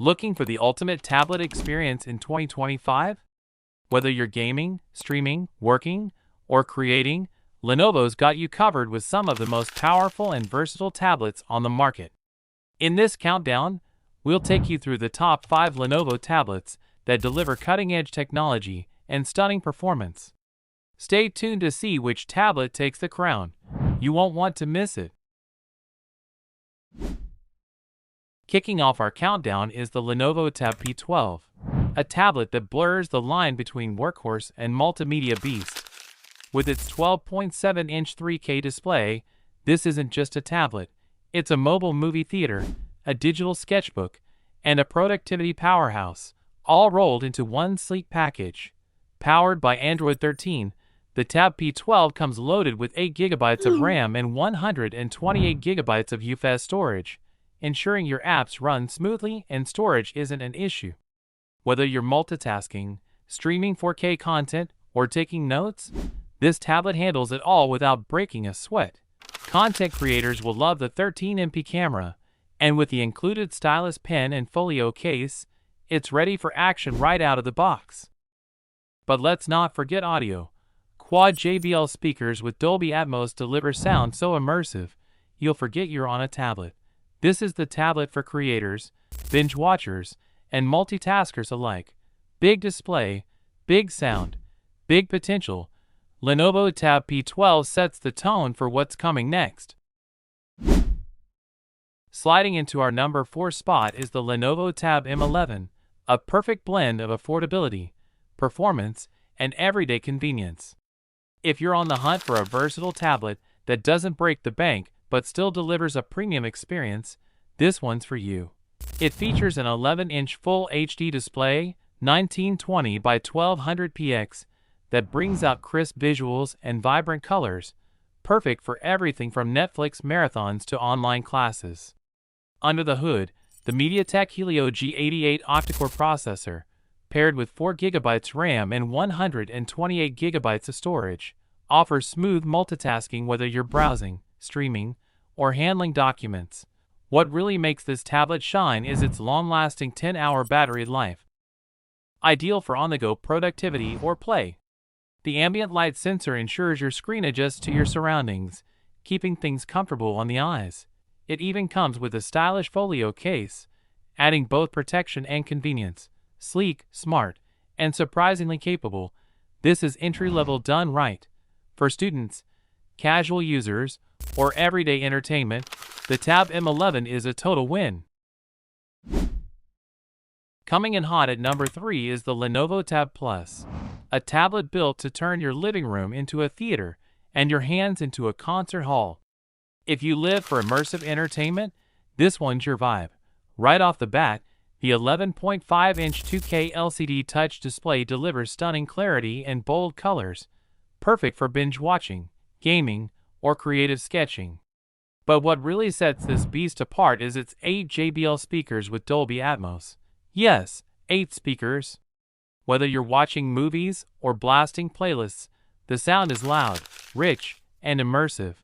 Looking for the ultimate tablet experience in 2025? Whether you're gaming, streaming, working, or creating, Lenovo's got you covered with some of the most powerful and versatile tablets on the market. In this countdown, we'll take you through the top 5 Lenovo tablets that deliver cutting-edge technology and stunning performance. Stay tuned to see which tablet takes the crown. You won't want to miss it. Kicking off our countdown is the Lenovo Tab P12, a tablet that blurs the line between workhorse and multimedia beast. With its 12.7-inch 3K display, this isn't just a tablet, it's a mobile movie theater, a digital sketchbook, and a productivity powerhouse, all rolled into one sleek package. Powered by Android 13, the Tab P12 comes loaded with 8GB of RAM and 128GB of UFS storage, ensuring your apps run smoothly and storage isn't an issue. Whether you're multitasking, streaming 4K content, or taking notes, this tablet handles it all without breaking a sweat. Content creators will love the 13MP camera, and with the included stylus pen and folio case, it's ready for action right out of the box. But let's not forget audio. Quad JBL speakers with Dolby Atmos deliver sound so immersive, you'll forget you're on a tablet. This is the tablet for creators, binge watchers, and multitaskers alike. Big display, big sound, big potential. Lenovo Tab P12 sets the tone for what's coming next. Sliding into our number 4 spot is the Lenovo Tab M11, a perfect blend of affordability, performance, and everyday convenience. If you're on the hunt for a versatile tablet that doesn't break the bank but still delivers a premium experience, this one's for you. It features an 11-inch Full HD display, 1920 by 1200 px, that brings out crisp visuals and vibrant colors, perfect for everything from Netflix marathons to online classes. Under the hood, the MediaTek Helio G88 octa-core processor, paired with 4GB RAM and 128GB of storage, offers smooth multitasking whether you're browsing, streaming, or handling documents. What really makes this tablet shine is its long-lasting 10-hour battery life. Ideal for on-the-go productivity or play. The ambient light sensor ensures your screen adjusts to your surroundings, keeping things comfortable on the eyes. It even comes with a stylish folio case, adding both protection and convenience. Sleek, smart, and surprisingly capable, this is entry-level done right. For students, casual users, or everyday entertainment, the Tab M11 is a total win. Coming in hot at number 3 is the Lenovo Tab Plus, a tablet built to turn your living room into a theater and your hands into a concert hall. If you live for immersive entertainment, this one's your vibe. Right off the bat, the 11.5-inch 2K LCD touch display delivers stunning clarity and bold colors, perfect for binge watching, gaming, or creative sketching. But what really sets this beast apart is its 8 JBL speakers with Dolby Atmos. Yes, 8 speakers. Whether you're watching movies or blasting playlists, the sound is loud, rich, and immersive.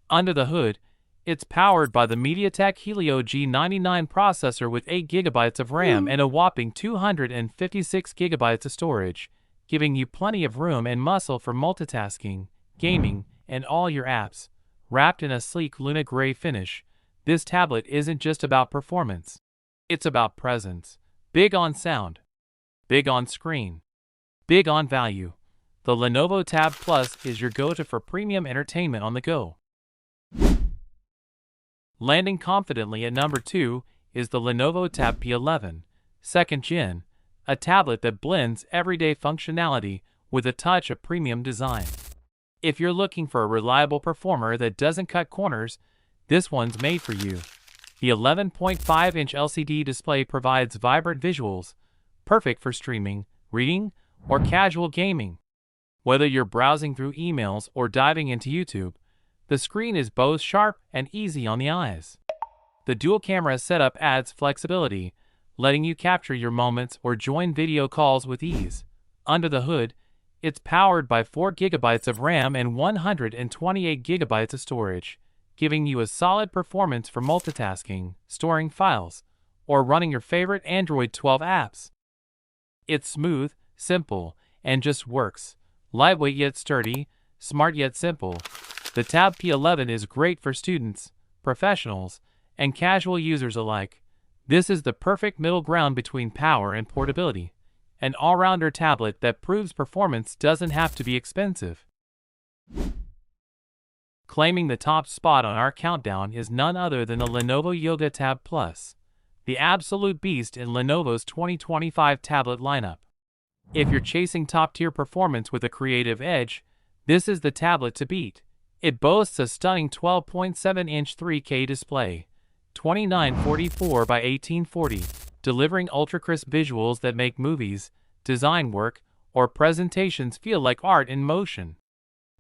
Under the hood, it's powered by the MediaTek Helio G99 processor with 8GB of RAM and a whopping 256GB of storage, giving you plenty of room and muscle for multitasking, gaming, and all your apps. Wrapped in a sleek Luna gray finish, this tablet isn't just about performance. It's about presence. Big on sound, big on screen, big on value. The Lenovo Tab Plus is your go-to for premium entertainment on the go. Landing confidently at number 2 is the Lenovo Tab P11, 2nd Gen, a tablet that blends everyday functionality with a touch of premium design. If you're looking for a reliable performer that doesn't cut corners, this one's made for you. The 11.5-inch LCD display provides vibrant visuals, perfect for streaming, reading, or casual gaming. Whether you're browsing through emails or diving into YouTube, the screen is both sharp and easy on the eyes. The dual camera setup adds flexibility, letting you capture your moments or join video calls with ease. Under the hood, it's powered by 4GB of RAM and 128GB of storage, giving you a solid performance for multitasking, storing files, or running your favorite Android 12 apps. It's smooth, simple, and just works. Lightweight yet sturdy, smart yet simple. The Tab P11 is great for students, professionals, and casual users alike. This is the perfect middle ground between power and portability. An all-rounder tablet that proves performance doesn't have to be expensive. Claiming the top spot on our countdown is none other than the Lenovo Tab Plus, the absolute beast in Lenovo's 2025 tablet lineup. If you're chasing top-tier performance with a creative edge, this is the tablet to beat. It boasts a stunning 12.7-inch 3K display, 2944 by 1840, delivering ultra-crisp visuals that make movies, design work, or presentations feel like art in motion.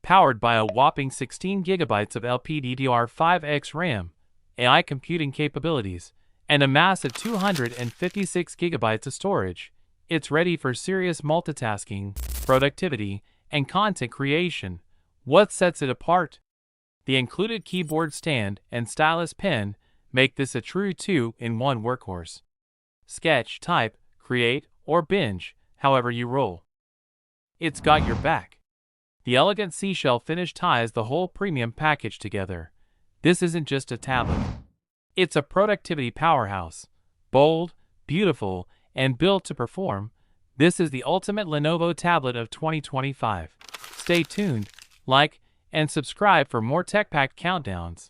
Powered by a whopping 16 GB of LPDDR5X RAM, AI computing capabilities, and a massive 256 GB of storage, it's ready for serious multitasking, productivity, and content creation. What sets it apart? The included keyboard stand and stylus pen make this a true two-in-one workhorse. Sketch, type, create, or binge, however you roll. It's got your back. The elegant seashell finish ties the whole premium package together. This isn't just a tablet. It's a productivity powerhouse. Bold, beautiful, and built to perform, this is the ultimate Lenovo tablet of 2025. Stay tuned, like, and subscribe for more tech-packed countdowns.